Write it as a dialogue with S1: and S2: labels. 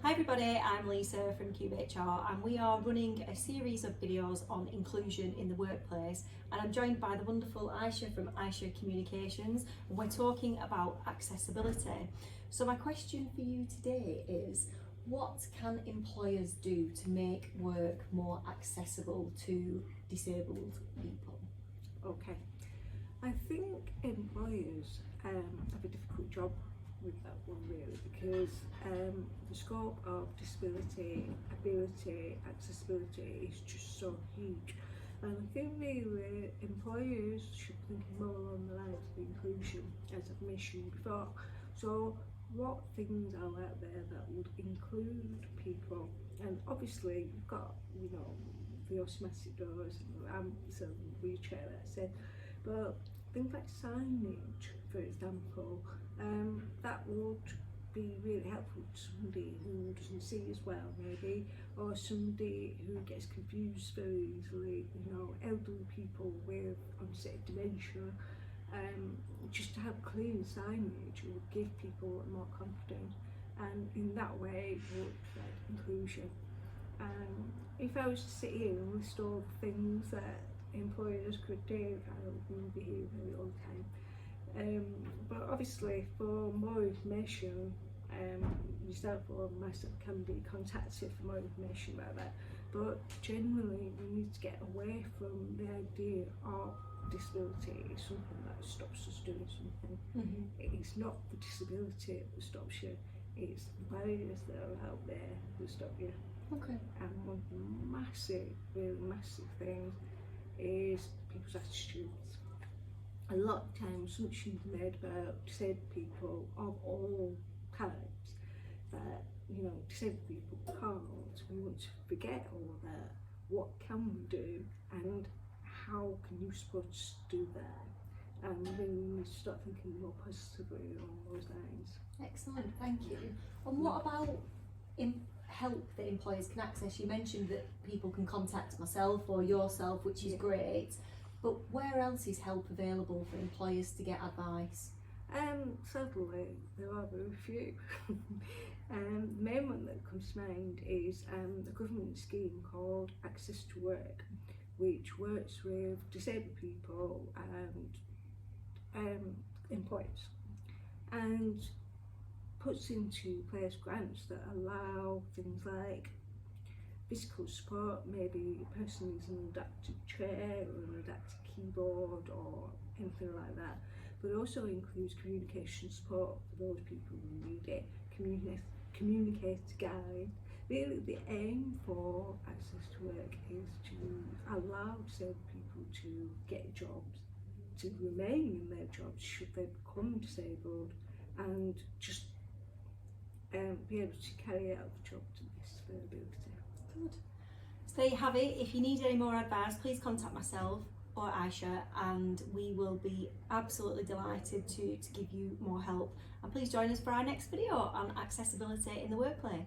S1: Hi everybody, I'm Lisa from Cube HR and we are running a series of videos on inclusion in the workplace, and I'm joined by the wonderful Ayesha from Ayesha Communications, and we're talking about accessibility. So my question for you today is, what can employers do to make work more accessible to disabled people?
S2: Okay, I think employers have a difficult job with that one really, because the scope of disability, ability, accessibility is just so huge, and I think really employers should be thinking more along the lines of inclusion, as I've mentioned before. So what things are out there that would include people? And obviously you've got, the automatic doors and the ramps and the wheelchair, that's it, but things like signage, for example, that would be really helpful to somebody who doesn't see as well maybe, or somebody who gets confused very easily, elderly people with onset dementia. Just to have clear signage would give people more confidence, and in that way would like inclusion. If I was to sit here and list all the things that employers could do, I wouldn't be here a very long time. But obviously for more information, yourself or myself can be contacted for more information about that. But generally we need to get away from the idea of disability is something that stops us doing something. It's not the disability that stops you, it's the barriers that are out there that stop you.
S1: Okay.
S2: And one of the really massive things is people's attitudes. A lot of times assumptions are made about disabled people of all types that, disabled people can't. We want to forget all of that. What can we do, and how can you supposed to do that? And really we need to start thinking more positively along those lines.
S1: Excellent, thank you. And what about help that employers can access? You mentioned that people can contact myself or yourself, which is great, but where else is help available for employers to get advice?
S2: Sadly, there are very few. The main one that comes to mind is a government scheme called Access to Work, which works with disabled people and employers, and puts into place grants that allow things like physical support, maybe a person needs an adapted chair or an adapted keyboard or anything like that, but it also includes communication support for those people who need it, communicator guide. Really the aim for Access to Work is to allow disabled people to get jobs, to remain in their jobs should they become disabled, and just be able to carry out the job to the best of their ability.
S1: Good. So there you have it. If you need any more advice, please contact myself or Ayesha, and we will be absolutely delighted to give you more help. And please join us for our next video on accessibility in the workplace.